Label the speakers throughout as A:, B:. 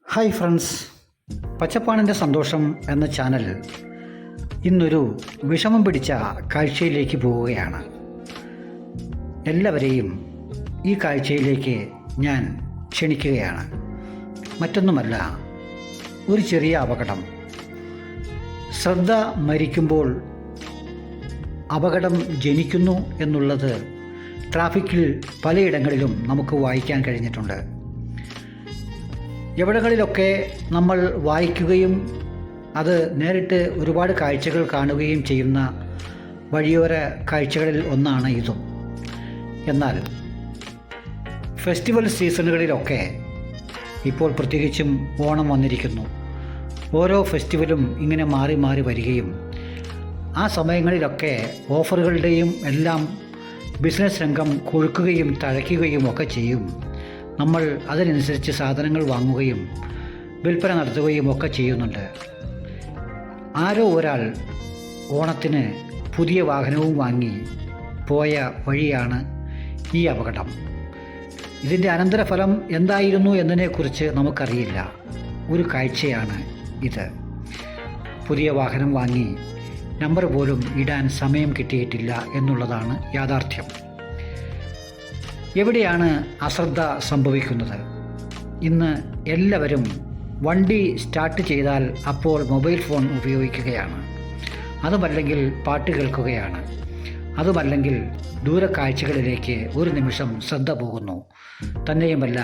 A: Hi friends, പച്ചപ്പാണിൻ്റെ സന്തോഷം എന്ന channel ഇന്നൊരു വിഷമം പിടിച്ച കാഴ്ചയിലേക്ക് പോവുകയാണ്. എല്ലാവരെയും ഈ കാഴ്ചയിലേക്ക് ഞാൻ ക്ഷണിക്കുകയാണ്. മറ്റൊന്നുമല്ല, ഒരു ചെറിയ അപകടം. ശ്രദ്ധ മരിക്കുമ്പോൾ അപകടം ജനിക്കുന്നു എന്നുള്ളത് ട്രാഫിക്കിൽ പലയിടങ്ങളിലും നമുക്ക് വായിക്കാൻ കഴിഞ്ഞിട്ടുണ്ട്. എവിടങ്ങളിലൊക്കെ നമ്മൾ വായിക്കുകയും അത് നേരിട്ട് ഒരുപാട് കാഴ്ചകൾ കാണുകയും ചെയ്യുന്ന വഴിയോര കാഴ്ചകളിൽ ഒന്നാണ് ഇതും. എന്നാൽ ഫെസ്റ്റിവൽ സീസണുകളിലൊക്കെ ഇപ്പോൾ പ്രത്യേകിച്ചും ഓണം വന്നിരിക്കുന്നു. ഓരോ ഫെസ്റ്റിവലും ഇങ്ങനെ മാറി മാറി വരികയും ആ സമയങ്ങളിലൊക്കെ ഓഫറുകളുടെയും എല്ലാം ബിസിനസ് രംഗം കൊഴുക്കുകയും തഴയ്ക്കുകയും ഒക്കെ ചെയ്യും. നമ്മൾ അതിനനുസരിച്ച് സാധനങ്ങൾ വാങ്ങുകയും വിൽപ്പന നടത്തുകയും ഒക്കെ ചെയ്യുന്നുണ്ട്. ആരോ ഒരാൾ ഓണത്തിന് പുതിയ വാഹനവും വാങ്ങി പോയ വഴിയാണ് ഈ അപകടം. ഇതിൻ്റെ അനന്തരഫലം എന്തായിരുന്നു എന്നതിനെക്കുറിച്ച് നമുക്കറിയില്ല. ഒരു കാഴ്ചയാണ് ഇത്. പുതിയ വാഹനം വാങ്ങി നമ്പർ പോലും ഇടാൻ സമയം കിട്ടിയിട്ടില്ല എന്നുള്ളതാണ് യാഥാർത്ഥ്യം. എവിടെയാണ് അശ്രദ്ധ സംഭവിക്കുന്നത്? ഇന്ന് എല്ലാവരും വണ്ടി സ്റ്റാർട്ട് ചെയ്താൽ അപ്പോൾ മൊബൈൽ ഫോൺ ഉപയോഗിക്കുകയാണ്. അതുമല്ലെങ്കിൽ പാട്ട് കേൾക്കുകയാണ്. അതുമല്ലെങ്കിൽ ദൂരക്കാഴ്ചകളിലേക്ക് ഒരു നിമിഷം ശ്രദ്ധ പോകുന്നു. തന്നെയുമല്ല,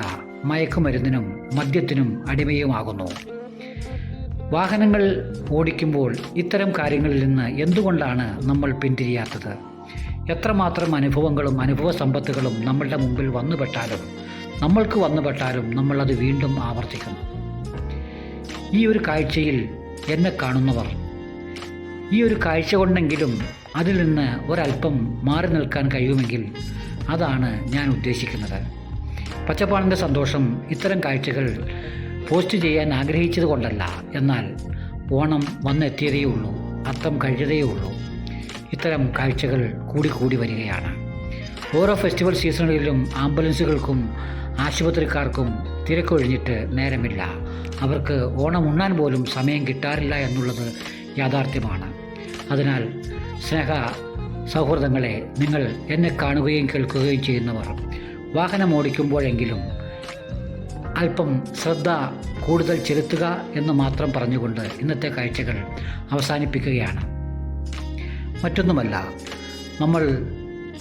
A: മയക്കുമരുന്നിനും മദ്യത്തിനും അടിമയുമാകുന്നു. വാഹനങ്ങൾ ഓടിക്കുമ്പോൾ ഇത്തരം കാര്യങ്ങളിൽ നിന്ന് എന്തുകൊണ്ടാണ് നമ്മൾ പിന്തിരിയാത്തത്? എത്രമാത്രം അനുഭവങ്ങളും അനുഭവ സമ്പത്തുകളും നമ്മളുടെ മുമ്പിൽ നമ്മൾക്ക് വന്നുപെട്ടാലും നമ്മളത് വീണ്ടും ആവർത്തിക്കുന്നു. ഈ ഒരു കാഴ്ചയിൽ എന്നെ കാണുന്നവർ ഈ ഒരു കാഴ്ച കൊണ്ടെങ്കിലും അതിൽ നിന്ന് ഒരല്പം മാറി നിൽക്കാൻ കഴിയുമെങ്കിൽ അതാണ് ഞാൻ ഉദ്ദേശിക്കുന്നത്. പച്ചപ്പാണിൻ്റെ സന്തോഷം ഇത്തരം കാഴ്ചകൾ പോസ്റ്റ് ചെയ്യാൻ ആഗ്രഹിച്ചത് കൊണ്ടല്ല. എന്നാൽ ഓണം വന്നെത്തിയതേ ഉള്ളൂ, അത്തം കഴിഞ്ഞതേ ഉള്ളൂ. ഇത്തരം കാഴ്ചകൾ കൂടി വരികയാണ്. ഓരോ ഫെസ്റ്റിവൽ സീസണുകളിലും ആംബുലൻസുകൾക്കും ആശുപത്രിക്കാർക്കും തിരക്കൊഴിഞ്ഞിട്ട് നേരമില്ല. അവർക്ക് ഓണം ഉണ്ണാൻ പോലും സമയം കിട്ടാറില്ല എന്നുള്ളത് യാഥാർത്ഥ്യമാണ്. അതിനാൽ സ്നേഹ സൗഹൃദങ്ങളെ, നിങ്ങൾ എന്നെ കാണുകയും കേൾക്കുകയും ചെയ്യുന്നവർ വാഹനം ഓടിക്കുമ്പോഴെങ്കിലും അല്പം ശ്രദ്ധ കൂടുതൽ ചെലുത്തുക എന്ന് മാത്രം പറഞ്ഞുകൊണ്ട് ഇന്നത്തെ കാഴ്ചകൾ അവസാനിപ്പിക്കുകയാണ്. മറ്റൊന്നുമല്ല, നമ്മൾ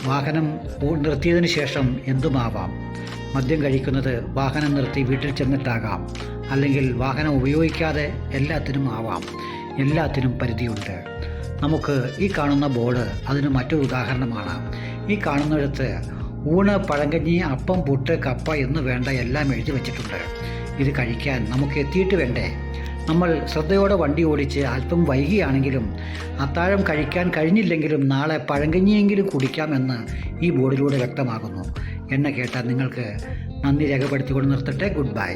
A: വാഹനം നിർത്തിയതിന് ശേഷം എന്തുമാവാം. മദ്യം കഴിക്കുന്നത് വാഹനം നിർത്തി വീട്ടിൽ ചെന്നിട്ടാകാം, അല്ലെങ്കിൽ വാഹനം ഉപയോഗിക്കാതെ എല്ലാത്തിനും ആവാം. എല്ലാത്തിനും പരിധിയുണ്ട്. നമുക്ക് ഈ കാണുന്ന ബോർഡ് അതിന് മറ്റൊരു ഉദാഹരണമാണ്. ഈ കാണുന്നിടത്ത് ഊണ്, പഴങ്കഞ്ഞി, അപ്പം, പുട്ട്, കപ്പ എന്ന് വേണ്ട എല്ലാം എഴുതി വച്ചിട്ടുണ്ട്. ഇത് കഴിക്കാൻ നമുക്ക് എത്തിയിട്ട് വേണ്ടേ? നമ്മൾ ശ്രദ്ധയോടെ വണ്ടി ഓടിച്ച് അല്പം വൈകിയാണെങ്കിലും അത്താഴം കഴിക്കാൻ കഴിഞ്ഞില്ലെങ്കിലും നാളെ പഴങ്കഞ്ഞിയെങ്കിലും കുടിക്കാമെന്ന് ഈ ബോർഡിലൂടെ വ്യക്തമാകുന്നു. എന്നെ കേട്ടാൽ നിങ്ങൾക്ക് നന്ദി രേഖപ്പെടുത്തിക്കൊണ്ട് നിർത്തട്ടെ. Good bye.